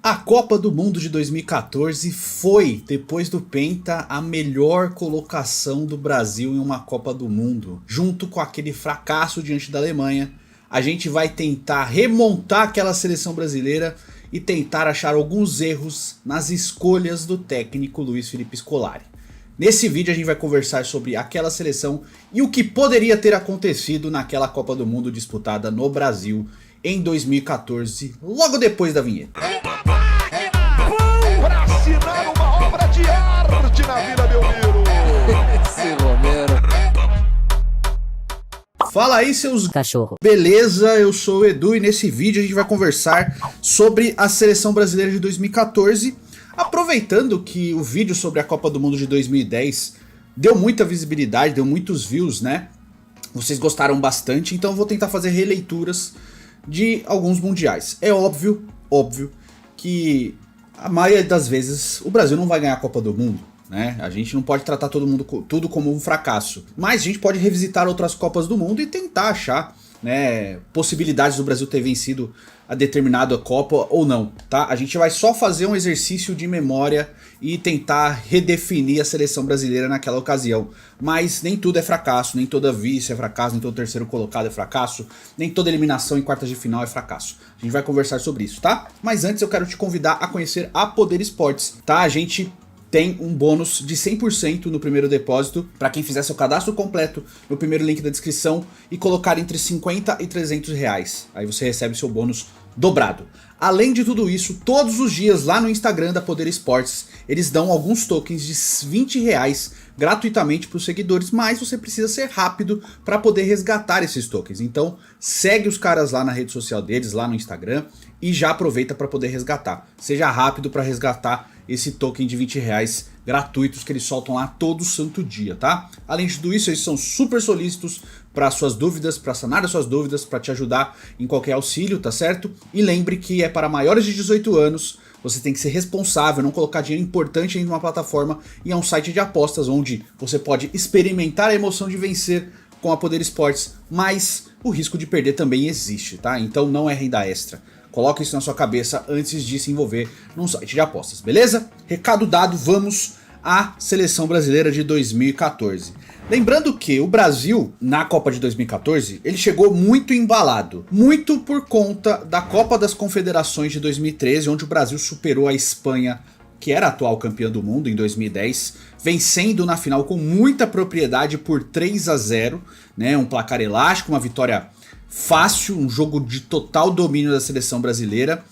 A Copa do Mundo de 2014 foi, depois do Penta, a melhor colocação do Brasil em uma Copa do Mundo. Junto com aquele fracasso diante da Alemanha, a gente vai tentar remontar aquela seleção brasileira e tentar achar alguns erros nas escolhas do técnico Luiz Felipe Scolari. Nesse vídeo a gente vai conversar sobre aquela seleção e o que poderia ter acontecido naquela Copa do Mundo disputada no Brasil em 2014, logo depois da vinheta. Pra assinar uma obra de arte na Vila Belmiro. Esse Romero. Fala aí, seus Cachorro. beleza? Eu sou o Edu e nesse vídeo a gente vai conversar sobre a seleção brasileira de 2014, aproveitando que o vídeo sobre a Copa do Mundo de 2010 deu muita visibilidade, deu muitos views, né? Vocês gostaram bastante, então eu vou tentar fazer releituras de alguns mundiais. É óbvio que a maioria das vezes o Brasil não vai ganhar a Copa do Mundo, né? A gente não pode tratar tudo como um fracasso, mas a gente pode revisitar outras Copas do Mundo e tentar achar, né, possibilidades do Brasil ter vencido a determinada Copa ou não, tá? A gente vai só fazer um exercício de memória e tentar redefinir a seleção brasileira naquela ocasião. Mas nem tudo é fracasso, nem toda vice é fracasso, nem todo terceiro colocado é fracasso, nem toda eliminação em quartas de final é fracasso. A gente vai conversar sobre isso, tá? Mas antes eu quero te convidar a conhecer a Poder Esportes, tá? A gente tem um bônus de 100% no primeiro depósito para quem fizer seu cadastro completo no primeiro link da descrição e colocar entre 50 e 300 reais. Aí você recebe seu bônus dobrado. Além de tudo isso, todos os dias lá no Instagram da Poder Esportes, eles dão alguns tokens de 20 reais gratuitamente para os seguidores, mas você precisa ser rápido para poder resgatar esses tokens. Então segue os caras lá na rede social deles, lá no Instagram, e já aproveita para poder resgatar. Seja rápido para resgatar esse token de 20 reais gratuitos que eles soltam lá todo santo dia, tá? Além de tudo isso, eles são super solícitos para suas dúvidas, para sanar as suas dúvidas, para te ajudar em qualquer auxílio, tá certo? E lembre que é para maiores de 18 anos, você tem que ser responsável, não colocar dinheiro importante em uma plataforma, e é um site de apostas onde você pode experimentar a emoção de vencer com a Poder Esportes, mas o risco de perder também existe, tá? Então não é renda extra. Coloque isso na sua cabeça antes de se envolver num site de apostas, beleza? Recado dado, vamos à seleção brasileira de 2014. Lembrando que o Brasil, na Copa de 2014, ele chegou muito embalado. Muito por conta da Copa das Confederações de 2013, onde o Brasil superou a Espanha, que era a atual campeã do mundo em 2010, vencendo na final com muita propriedade por 3-0, né? Um placar elástico, uma vitória fácil, um jogo de total domínio da seleção brasileira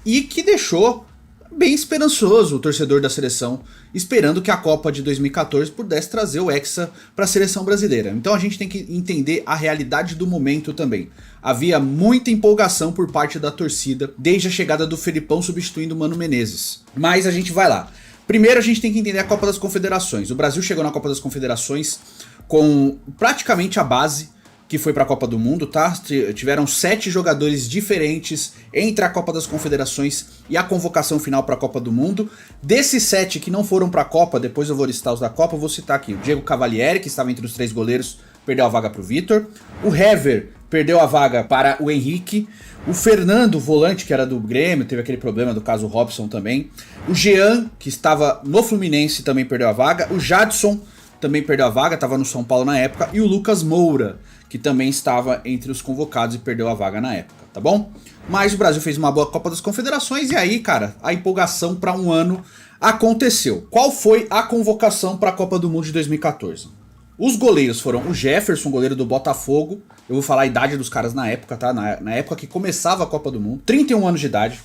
e que deixou bem esperançoso o torcedor da seleção, esperando que a Copa de 2014 pudesse trazer o Hexa para a seleção brasileira. Então a gente tem que entender a realidade do momento também. Havia muita empolgação por parte da torcida desde a chegada do Felipão substituindo o Mano Menezes. Mas a gente vai lá. Primeiro a gente tem que entender a Copa das Confederações. O Brasil chegou na Copa das Confederações com praticamente a base que foi para a Copa do Mundo, tá? Tiveram 7 jogadores diferentes entre a Copa das Confederações e a convocação final para a Copa do Mundo. Desses 7 que não foram para a Copa, depois eu vou listar os da Copa, eu vou citar aqui o Diego Cavalieri, que estava entre os 3 goleiros, perdeu a vaga para o Vitor. O Hever perdeu a vaga para o Henrique. O Fernando, volante, que era do Grêmio, teve aquele problema do caso Robson também. O Jean, que estava no Fluminense, também perdeu a vaga. O Jadson também perdeu a vaga, estava no São Paulo na época. E o Lucas Moura, que também estava entre os convocados e perdeu a vaga na época, tá bom? Mas o Brasil fez uma boa Copa das Confederações e aí, cara, a empolgação para um ano aconteceu. Qual foi a convocação para a Copa do Mundo de 2014? Os goleiros foram o Jefferson, goleiro do Botafogo. Eu vou falar a idade dos caras na época, tá? Na época que começava a Copa do Mundo. 31 anos de idade.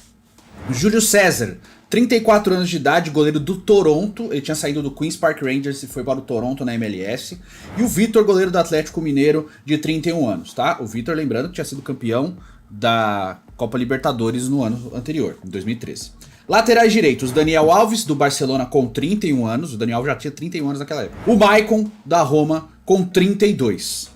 O Júlio César, 34 anos de idade, goleiro do Toronto. Ele tinha saído do Queen's Park Rangers e foi para o Toronto na MLS. E o Vitor, goleiro do Atlético Mineiro, de 31 anos, tá? O Vitor, lembrando que tinha sido campeão da Copa Libertadores no ano anterior, em 2013. Laterais direitos, Daniel Alves, do Barcelona, com 31 anos. O Daniel Alves já tinha 31 anos naquela época. O Maicon, da Roma, com 32.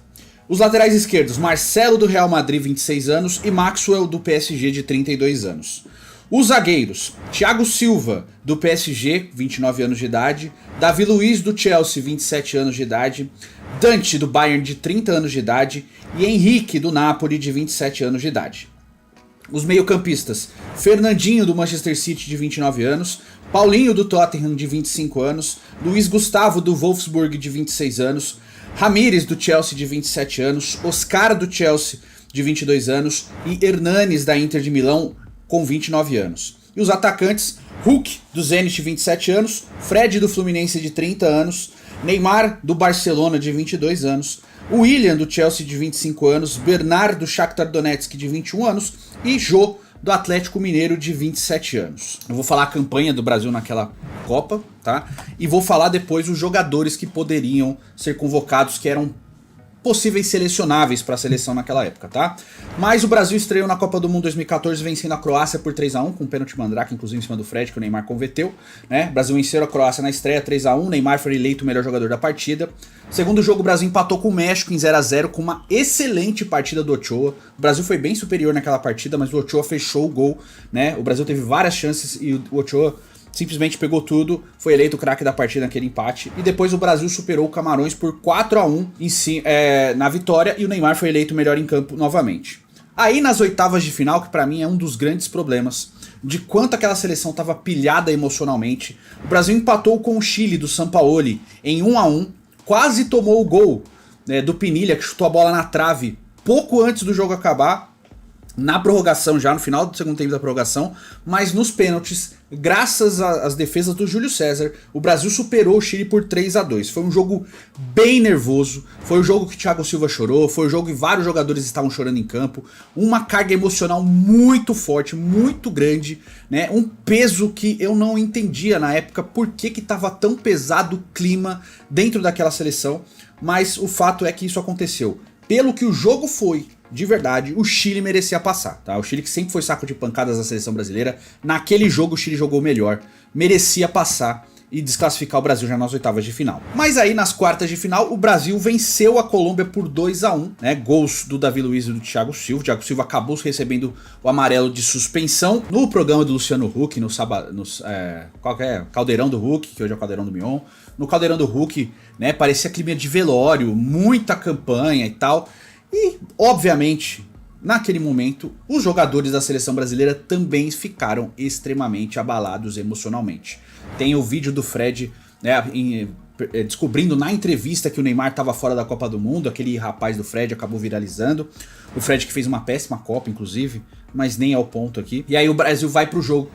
Os laterais esquerdos, Marcelo, do Real Madrid, 26 anos. E Maxwell, do PSG, de 32 anos. Os zagueiros, Thiago Silva, do PSG, 29 anos de idade. Davi Luiz, do Chelsea, 27 anos de idade. Dante, do Bayern, de 30 anos de idade. E Henrique, do Napoli, de 27 anos de idade. Os meio-campistas: Fernandinho do Manchester City de 29 anos, Paulinho do Tottenham de 25 anos, Luiz Gustavo do Wolfsburg de 26 anos, Ramires do Chelsea de 27 anos, Oscar do Chelsea de 22 anos e Hernanes da Inter de Milão com 29 anos. E os atacantes: Hulk do Zenit de 27 anos, Fred do Fluminense de 30 anos, Neymar do Barcelona de 22 anos, William do Chelsea de 25 anos, Bernard do Shakhtar Donetsk de 21 anos e Jô do Atlético Mineiro de 27 anos. Eu vou falar a campanha do Brasil naquela Copa, tá? E vou falar depois os jogadores que poderiam ser convocados, que eram possíveis selecionáveis para a seleção naquela época, tá? Mas o Brasil estreou na Copa do Mundo 2014 vencendo a Croácia por 3-1, com um pênalti mandrake, inclusive em cima do Fred, que o Neymar converteu, né? O Brasil venceu a Croácia na estreia 3-1, Neymar foi eleito o melhor jogador da partida. Segundo jogo, o Brasil empatou com o México em 0-0 com uma excelente partida do Ochoa. O Brasil foi bem superior naquela partida, mas o Ochoa fechou o gol, né? O Brasil teve várias chances e o Ochoa simplesmente pegou tudo, foi eleito o craque da partida naquele empate. E depois o Brasil superou o Camarões por 4-1 na vitória e o Neymar foi eleito o melhor em campo novamente. Aí nas oitavas de final, que pra mim é um dos grandes problemas de quanto aquela seleção estava pilhada emocionalmente, o Brasil empatou com o Chile do Sampaoli em 1-1, quase tomou o gol, né, do Pinilla, que chutou a bola na trave pouco antes do jogo acabar, na prorrogação, já no final do segundo tempo da prorrogação, mas nos pênaltis, graças às defesas do Júlio César, o Brasil superou o Chile por 3-2. Foi um jogo bem nervoso, foi o jogo que o Thiago Silva chorou, foi o jogo que vários jogadores estavam chorando em campo, uma carga emocional muito forte, muito grande, né? Um peso que eu não entendia na época por que estava tão pesado o clima dentro daquela seleção, mas o fato é que isso aconteceu. Pelo que o jogo foi, de verdade, o Chile merecia passar, tá? O Chile, que sempre foi saco de pancadas da seleção brasileira, naquele jogo o Chile jogou melhor, merecia passar e desclassificar o Brasil já nas oitavas de final. Mas aí nas quartas de final o Brasil venceu a Colômbia por 2-1, né? Gols do Davi Luiz e do Thiago Silva. O Thiago Silva acabou recebendo o amarelo de suspensão no programa do Luciano Huck, Caldeirão do Huck, que hoje é o Caldeirão do Mion. No Caldeirão do Huck, né, parecia clima de velório, muita campanha e tal. E, obviamente, naquele momento, os jogadores da seleção brasileira também ficaram extremamente abalados emocionalmente. Tem o vídeo do Fred, né, descobrindo na entrevista que o Neymar estava fora da Copa do Mundo. Aquele rapaz do Fred acabou viralizando. O Fred que fez uma péssima Copa, inclusive, mas nem é o ponto aqui. E aí o Brasil vai pro jogo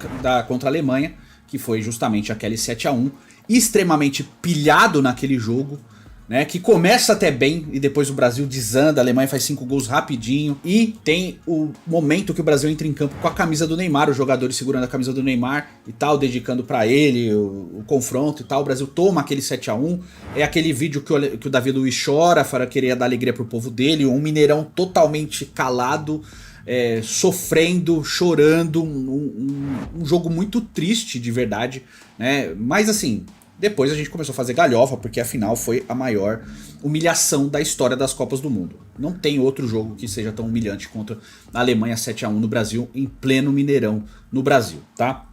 contra a Alemanha, que foi justamente aquele 7-1, extremamente pilhado naquele jogo, né, que começa até bem e depois o Brasil desanda, a Alemanha faz 5 gols rapidinho e tem o momento que o Brasil entra em campo com a camisa do Neymar, os jogadores segurando a camisa do Neymar e tal, dedicando pra ele o confronto e tal. O Brasil toma aquele 7-1, é aquele vídeo que o Davi Luiz chora para querer dar alegria pro povo dele, um Mineirão totalmente calado, sofrendo, chorando, um jogo muito triste de verdade, né? Mas assim, depois a gente começou a fazer galhofa, porque afinal foi a maior humilhação da história das Copas do Mundo. Não tem outro jogo que seja tão humilhante quanto a Alemanha 7-1 no Brasil, em pleno Mineirão no Brasil, tá?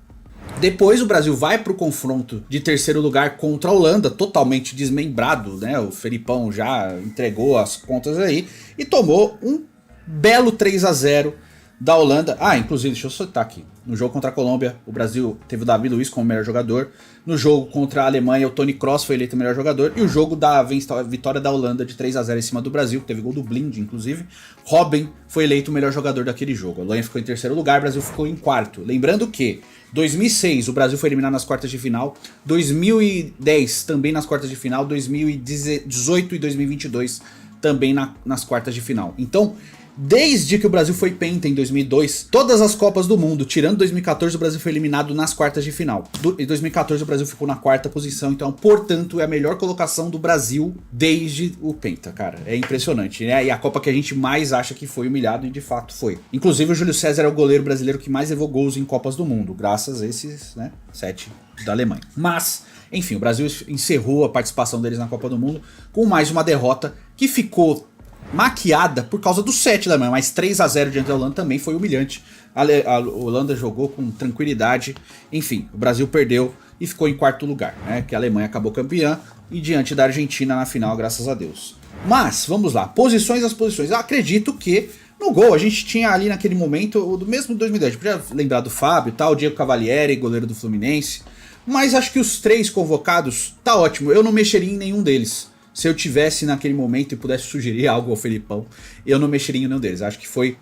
Depois o Brasil vai pro confronto de terceiro lugar contra a Holanda, totalmente desmembrado, né? O Felipão já entregou as contas aí e tomou um belo 3-0 da Holanda. Ah, inclusive, deixa eu soltar aqui. No jogo contra a Colômbia, o Brasil teve o Davi Luiz como melhor jogador. No jogo contra a Alemanha, o Toni Kroos foi eleito o melhor jogador. E o jogo da vitória da Holanda de 3-0 em cima do Brasil, que teve gol do Blind, inclusive, Robben foi eleito o melhor jogador daquele jogo. A Alemanha ficou em terceiro lugar, o Brasil ficou em quarto. Lembrando que 2006 o Brasil foi eliminado nas quartas de final, 2010 também nas quartas de final, 2018 e 2022 também nas quartas de final. Então, desde que o Brasil foi penta em 2002, todas as Copas do Mundo, tirando 2014, o Brasil foi eliminado nas quartas de final. Em 2014 o Brasil ficou na quarta posição, então, portanto, é a melhor colocação do Brasil desde o penta, cara. É impressionante, né? E a Copa que a gente mais acha que foi humilhado, e de fato foi. Inclusive o Júlio César é o goleiro brasileiro que mais levou gols em Copas do Mundo, graças a esses, né, 7 da Alemanha. Mas, enfim, o Brasil encerrou a participação deles na Copa do Mundo com mais uma derrota que ficou maquiada por causa do 7 da Alemanha, mas 3-0 diante da Holanda também foi humilhante. A Holanda jogou com tranquilidade. Enfim, o Brasil perdeu e ficou em quarto lugar, né? Que a Alemanha acabou campeã e diante da Argentina na final, graças a Deus. Mas, vamos lá, posições. Eu acredito que No gol, a gente tinha ali naquele momento, o do mesmo 2010, podia lembrar do Fábio, o Diego Cavalieri, goleiro do Fluminense. Mas acho que os 3 convocados, tá ótimo, eu não mexeria em nenhum deles. Se eu tivesse naquele momento e pudesse sugerir algo ao Felipão, eu não mexeria em nenhum deles. Acho que foi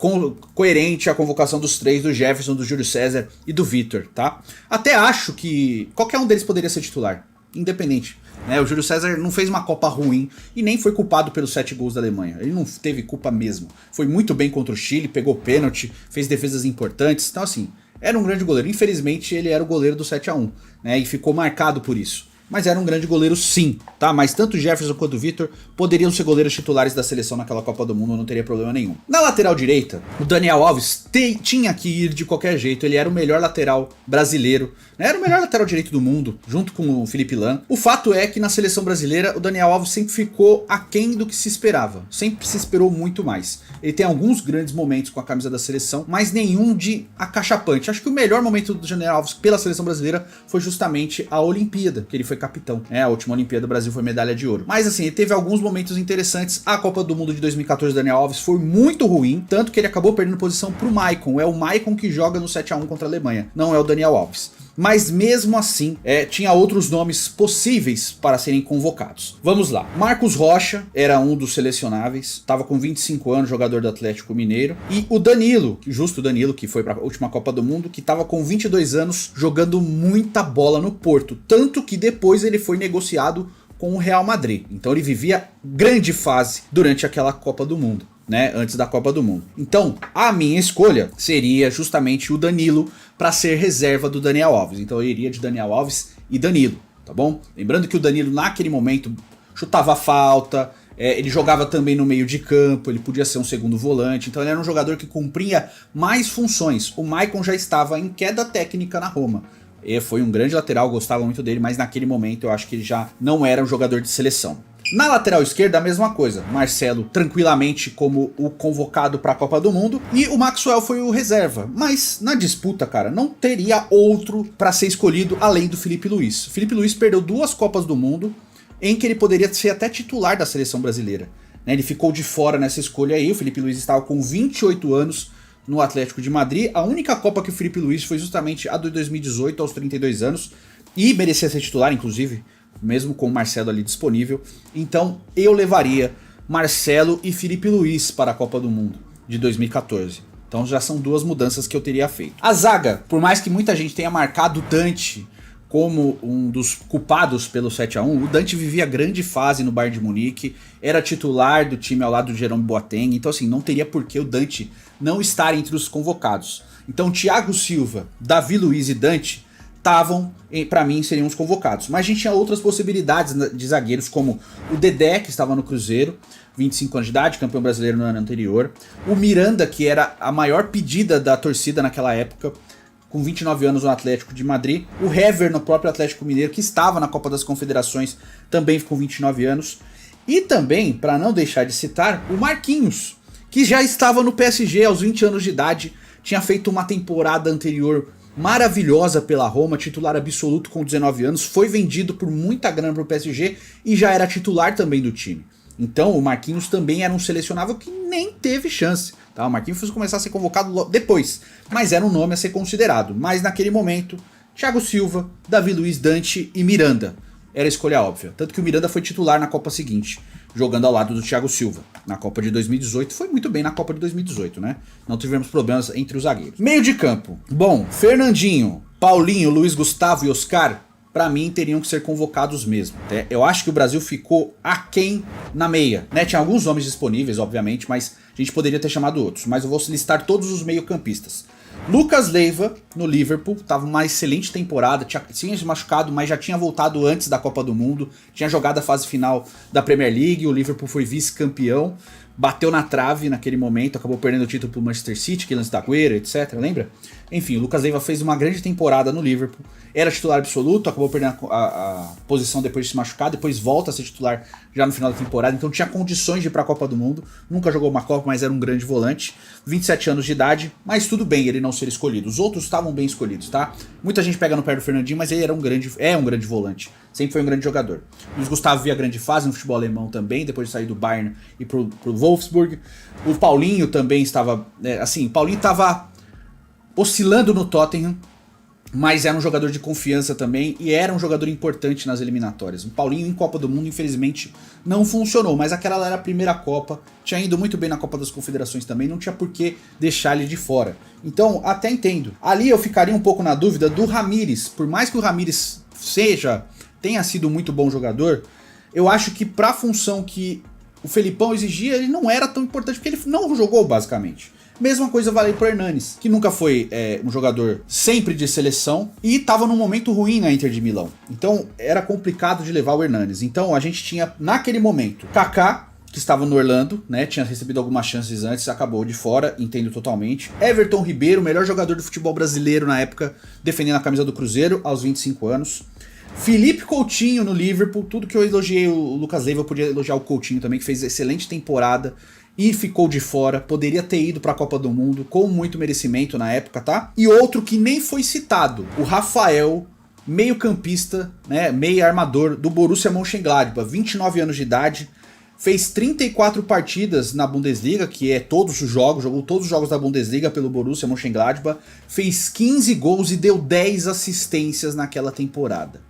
coerente a convocação dos 3, do Jefferson, do Júlio César e do Vitor, tá? Até acho que qualquer um deles poderia ser titular, independente. O Júlio César não fez uma Copa ruim e nem foi culpado pelos 7 gols da Alemanha. Ele não teve culpa mesmo. Foi muito bem contra o Chile, pegou pênalti, fez defesas importantes. Então assim, era um grande goleiro. Infelizmente ele era o goleiro do 7-1, e ficou marcado por isso. Mas era um grande goleiro sim, tá? Mas tanto o Jefferson quanto o Vitor poderiam ser goleiros titulares da seleção naquela Copa do Mundo, não teria problema nenhum. Na lateral direita, o Daniel Alves tinha que ir de qualquer jeito, ele era o melhor lateral brasileiro, era o melhor lateral direito do mundo, junto com o Felipe Lan. O fato é que na seleção brasileira, o Daniel Alves sempre ficou aquém do que se esperava, sempre se esperou muito mais. Ele tem alguns grandes momentos com a camisa da seleção, mas nenhum de acachapante. Acho que o melhor momento do Daniel Alves pela seleção brasileira foi justamente a Olimpíada, que ele foi capitão. A última Olimpíada do Brasil foi medalha de ouro. Mas assim, ele teve alguns momentos interessantes. A Copa do Mundo de 2014 do Daniel Alves foi muito ruim, tanto que ele acabou perdendo posição pro Maicon. É o Maicon que joga no 7-1 contra a Alemanha, não é o Daniel Alves. Mas mesmo assim, tinha outros nomes possíveis para serem convocados. Vamos lá. Marcos Rocha era um dos selecionáveis, estava com 25 anos, jogador do Atlético Mineiro. E o Danilo, justo o Danilo, que foi para a última Copa do Mundo, que estava com 22 anos, jogando muita bola no Porto. Tanto que depois ele foi negociado com o Real Madrid. Então ele vivia grande fase durante aquela Copa do Mundo, antes da Copa do Mundo. Então, a minha escolha seria justamente o Danilo para ser reserva do Daniel Alves. Então eu iria de Daniel Alves e Danilo, tá bom? Lembrando que o Danilo naquele momento chutava falta, ele jogava também no meio de campo, ele podia ser um segundo volante, então ele era um jogador que cumpria mais funções. O Maicon já estava em queda técnica na Roma. Ele foi um grande lateral, gostava muito dele, mas naquele momento eu acho que ele já não era um jogador de seleção. Na lateral esquerda, a mesma coisa. Marcelo tranquilamente como o convocado para a Copa do Mundo e o Maxwell foi o reserva. Mas na disputa, cara, não teria outro para ser escolhido além do Felipe Luiz. O Felipe Luiz perdeu 2 Copas do Mundo em que ele poderia ser até titular da seleção brasileira. Ele ficou de fora nessa escolha aí. O Felipe Luiz estava com 28 anos no Atlético de Madrid. A única Copa que o Felipe Luiz foi justamente a de 2018, aos 32 anos. E merecia ser titular, inclusive, mesmo com o Marcelo ali disponível. Então eu levaria Marcelo e Felipe Luiz para a Copa do Mundo de 2014. Então já são 2 mudanças que eu teria feito. A zaga, por mais que muita gente tenha marcado o Dante como um dos culpados pelo 7-1, o Dante vivia grande fase no Bayern de Munique, era titular do time ao lado do Jerome Boateng, então assim, não teria por que o Dante não estar entre os convocados. Então Thiago Silva, Davi Luiz e Dante estavam, pra mim, seriam os convocados. Mas a gente tinha outras possibilidades de zagueiros, como o Dedé, que estava no Cruzeiro, 25 anos de idade, campeão brasileiro no ano anterior. O Miranda, que era a maior pedida da torcida naquela época, com 29 anos no Atlético de Madrid. O Hever no próprio Atlético Mineiro, que estava na Copa das Confederações, também com 29 anos. E também, para não deixar de citar, o Marquinhos, que já estava no PSG aos 20 anos de idade, tinha feito uma temporada anterior maravilhosa pela Roma, titular absoluto com 19 anos, foi vendido por muita grana para o PSG e já era titular também do time. Então o Marquinhos também era um selecionável que nem teve chance. Tá? O Marquinhos foi começar a ser convocado depois, mas era um nome a ser considerado. Mas naquele momento, Thiago Silva, Davi Luiz, Dante e Miranda era a escolha óbvia. Tanto que o Miranda foi titular na Copa seguinte, jogando ao lado do Thiago Silva. Na Copa de 2018, foi muito bem na Copa de 2018, né? Não tivemos problemas entre os zagueiros. Meio de campo. Bom, Fernandinho, Paulinho, Luiz Gustavo e Oscar, pra mim, teriam que ser convocados mesmo. Eu acho que o Brasil ficou aquém na meia. Tinha alguns nomes disponíveis, obviamente, mas a gente poderia ter chamado outros. Mas eu vou listar todos os meio-campistas. Lucas Leiva, no Liverpool, estava uma excelente temporada, tinha se machucado, mas já tinha voltado antes da Copa do Mundo, tinha jogado a fase final da Premier League, o Liverpool foi vice-campeão, bateu na trave naquele momento, acabou perdendo o título pro Manchester City, que lance da Agüero, etc, lembra? Enfim, o Lucas Leiva fez uma grande temporada no Liverpool, era titular absoluto, acabou perdendo a posição depois de se machucar, depois volta a ser titular já no final da temporada, então tinha condições de ir para a Copa do Mundo, nunca jogou uma Copa, mas era um grande volante, 27 anos de idade, mas tudo bem ele não ser escolhido, os outros estavam bem escolhidos, tá? Muita gente pega no pé do Fernandinho, mas ele era um grande volante, Sempre foi um grande jogador. Luiz Gustavo via grande fase no futebol alemão também, depois de sair do Bayern e pro Wolfsburg. O Paulinho também estava... o Paulinho estava oscilando no Tottenham, mas era um jogador de confiança também e era um jogador importante nas eliminatórias. O Paulinho em Copa do Mundo, infelizmente, não funcionou, mas aquela era a primeira Copa, tinha ido muito bem na Copa das Confederações também, não tinha por que deixar ele de fora. Então, até entendo. Ali eu ficaria um pouco na dúvida do Ramires, por mais que o Ramires tenha sido muito bom jogador, eu acho que pra função que o Felipão exigia, ele não era tão importante, porque ele não jogou basicamente. Mesma coisa vale pro Hernanes, que nunca foi um jogador sempre de seleção e estava num momento ruim na Inter de Milão. Então era complicado de levar o Hernanes. Então a gente tinha, naquele momento, Kaká, que estava no Orlando, né? Tinha recebido algumas chances antes, acabou de fora, entendo totalmente. Everton Ribeiro, melhor jogador do futebol brasileiro na época, defendendo a camisa do Cruzeiro, aos 25 anos. Felipe Coutinho no Liverpool, tudo que eu elogiei o Lucas Leiva, eu podia elogiar o Coutinho também, que fez excelente temporada e ficou de fora, poderia ter ido para a Copa do Mundo com muito merecimento na época, tá? E outro que nem foi citado, o Rafael, meio-campista, né, meio armador do Borussia Mönchengladbach, 29 anos de idade, fez 34 partidas na Bundesliga, que é todos os jogos, jogou todos os jogos da Bundesliga pelo Borussia Mönchengladbach, fez 15 gols e deu 10 assistências naquela temporada.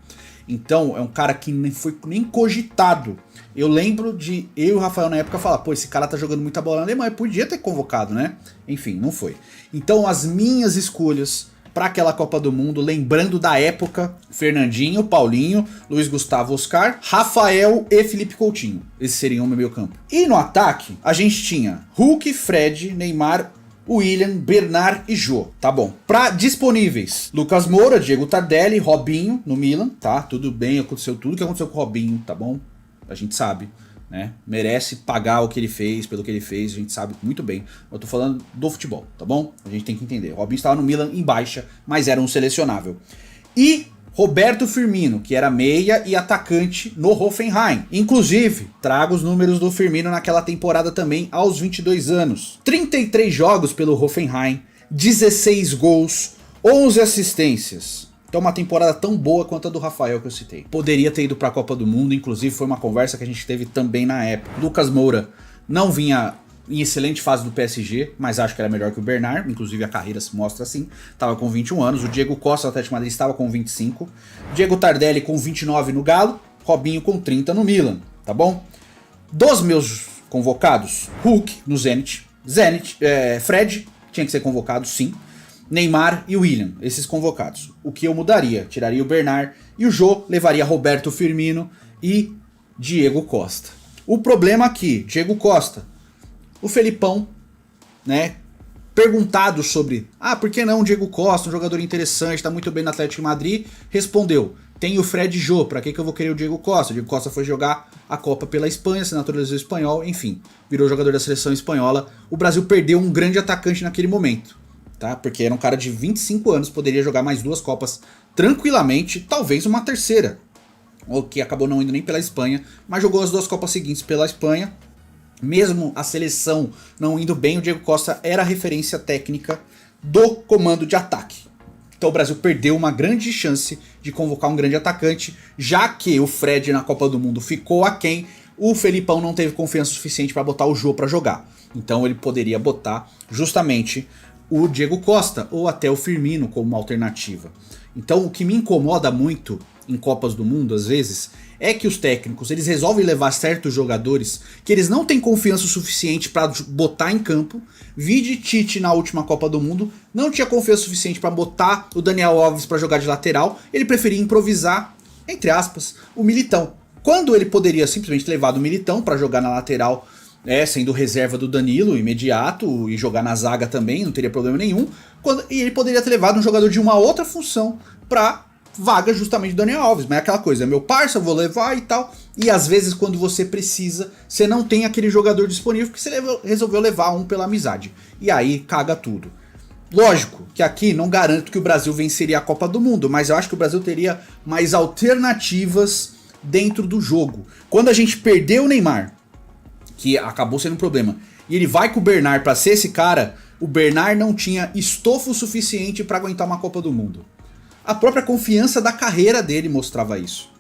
Então, é um cara que nem foi nem cogitado. Eu lembro de eu e o Rafael na época falar, pô, esse cara tá jogando muita bola na Alemanha, podia ter convocado, né? Enfim, não foi. Então, as minhas escolhas para aquela Copa do Mundo, lembrando da época, Fernandinho, Paulinho, Luiz Gustavo, Oscar, Rafael e Felipe Coutinho. Esse seria o meu meio campo. E no ataque, a gente tinha Hulk, Fred, Neymar, William, Bernard e Jô, tá bom. Pra disponíveis, Lucas Moura, Diego Tardelli, Robinho no Milan, tá? Tudo bem, aconteceu tudo que aconteceu com o Robinho, tá bom? A gente sabe, né? Merece pagar o que ele fez, pelo que ele fez, a gente sabe muito bem. Eu tô falando do futebol, tá bom? A gente tem que entender. O Robinho estava no Milan em baixa, mas era um selecionável. E Roberto Firmino, que era meia e atacante no Hoffenheim. Inclusive, trago os números do Firmino naquela temporada também, aos 22 anos. 33 jogos pelo Hoffenheim, 16 gols, 11 assistências. Então uma temporada tão boa quanto a do Rafael que eu citei. Poderia ter ido para a Copa do Mundo, inclusive foi uma conversa que a gente teve também na época. Lucas Moura não vinha em excelente fase do PSG, mas acho que era melhor que o Bernard, inclusive a carreira se mostra assim, estava com 21 anos, o Diego Costa do Atlético de Madrid estava com 25, Diego Tardelli com 29 no Galo, Robinho com 30 no Milan, tá bom? Dos meus convocados, Hulk no Zenit, Fred tinha que ser convocado sim, Neymar e William, esses convocados. O que eu mudaria? Tiraria o Bernard e o Jô levaria Roberto Firmino e Diego Costa. O problema aqui, Diego Costa, o Felipão, né, perguntado sobre, por que não o Diego Costa, um jogador interessante, tá muito bem no Atlético de Madrid, respondeu, tem o Fred e Jô, pra que eu vou querer o Diego Costa? O Diego Costa foi jogar a Copa pela Espanha, se naturalizou espanhol, enfim, virou jogador da seleção espanhola. O Brasil perdeu um grande atacante naquele momento, tá? Porque era um cara de 25 anos, poderia jogar mais 2 Copas tranquilamente, talvez uma terceira, o que acabou não indo nem pela Espanha, mas jogou as 2 Copas seguintes pela Espanha. Mesmo a seleção não indo bem, o Diego Costa era a referência técnica do comando de ataque. Então o Brasil perdeu uma grande chance de convocar um grande atacante, já que o Fred na Copa do Mundo ficou aquém, o Felipão não teve confiança suficiente para botar o Jô para jogar. Então ele poderia botar justamente o Diego Costa ou até o Firmino como uma alternativa. Então o que me incomoda muito em Copas do Mundo, às vezes, é que os técnicos eles resolvem levar certos jogadores que eles não têm confiança suficiente para botar em campo. Vide Tite na última Copa do Mundo, não tinha confiança suficiente para botar o Daniel Alves para jogar de lateral, ele preferia improvisar, entre aspas, o Militão. Quando ele poderia simplesmente ter levado o Militão para jogar na lateral, sendo reserva do Danilo imediato e jogar na zaga também, não teria problema nenhum. E ele poderia ter levado um jogador de uma outra função para vaga justamente do Daniel Alves, mas é aquela coisa, é meu parça, eu vou levar e tal, e às vezes quando você precisa, você não tem aquele jogador disponível porque você resolveu levar um pela amizade, e aí caga tudo. Lógico que aqui não garanto que o Brasil venceria a Copa do Mundo, mas eu acho que o Brasil teria mais alternativas dentro do jogo. Quando a gente perdeu o Neymar, que acabou sendo um problema, e ele vai com o Bernard pra ser esse cara, o Bernard não tinha estofo suficiente pra aguentar uma Copa do Mundo. A própria confiança da carreira dele mostrava isso.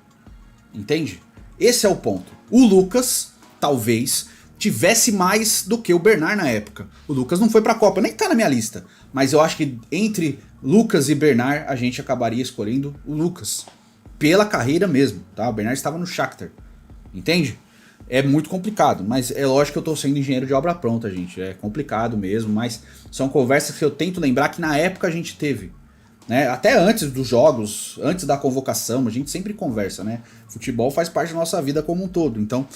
Entende? Esse é o ponto. O Lucas, talvez, tivesse mais do que o Bernard na época. O Lucas não foi pra Copa, nem tá na minha lista. Mas eu acho que entre Lucas e Bernard, a gente acabaria escolhendo o Lucas. Pela carreira mesmo, tá? O Bernard estava no Shakhtar. Entende? É muito complicado, mas é lógico que eu tô sendo engenheiro de obra pronta, gente. É complicado mesmo, mas são conversas que eu tento lembrar que na época a gente teve. Né? Até antes dos jogos, antes da convocação, a gente sempre conversa, né? Futebol faz parte da nossa vida como um todo, então...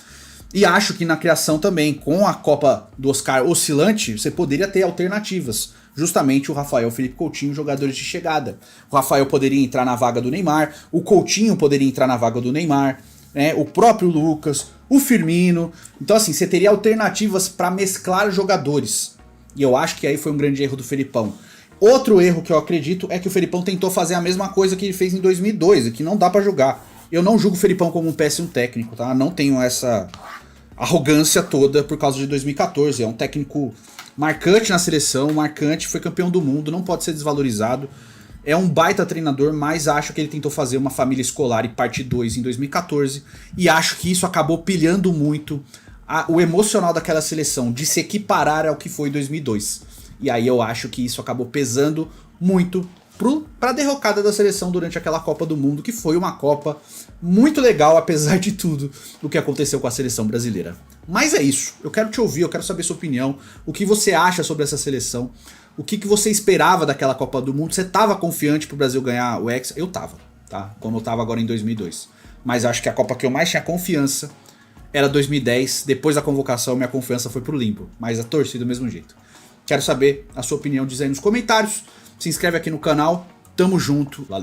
E acho que na criação também, com a Copa do Oscar oscilante, você poderia ter alternativas. Justamente o Rafael, o Felipe Coutinho, jogadores de chegada. O Rafael poderia entrar na vaga do Neymar, o Coutinho poderia entrar na vaga do Neymar, né? O próprio Lucas, o Firmino. Então assim, você teria alternativas para mesclar jogadores. E eu acho que aí foi um grande erro do Felipão. Outro erro que eu acredito é que o Felipão tentou fazer a mesma coisa que ele fez em 2002, e que não dá pra julgar. Eu não julgo o Felipão como um péssimo técnico, tá? Não tenho essa arrogância toda por causa de 2014. É um técnico marcante na seleção, marcante, foi campeão do mundo, não pode ser desvalorizado. É um baita treinador, mas acho que ele tentou fazer uma família escolar e parte 2 em 2014. E acho que isso acabou pilhando muito o emocional daquela seleção, de se equiparar ao que foi 2002. E aí eu acho que isso acabou pesando muito para a derrocada da seleção durante aquela Copa do Mundo, que foi uma Copa muito legal, apesar de tudo o que aconteceu com a seleção brasileira. Mas é isso, eu quero te ouvir, eu quero saber sua opinião, o que você acha sobre essa seleção, o que você esperava daquela Copa do Mundo, você estava confiante pro Brasil ganhar o Hexa? Eu tava, tá? Como eu tava agora em 2002. Mas acho que a Copa que eu mais tinha confiança era 2010, depois da convocação minha confiança foi pro limbo, mas a torcida do mesmo jeito. Quero saber a sua opinião, diz aí nos comentários. Se inscreve aqui no canal. Tamo junto. Valeu.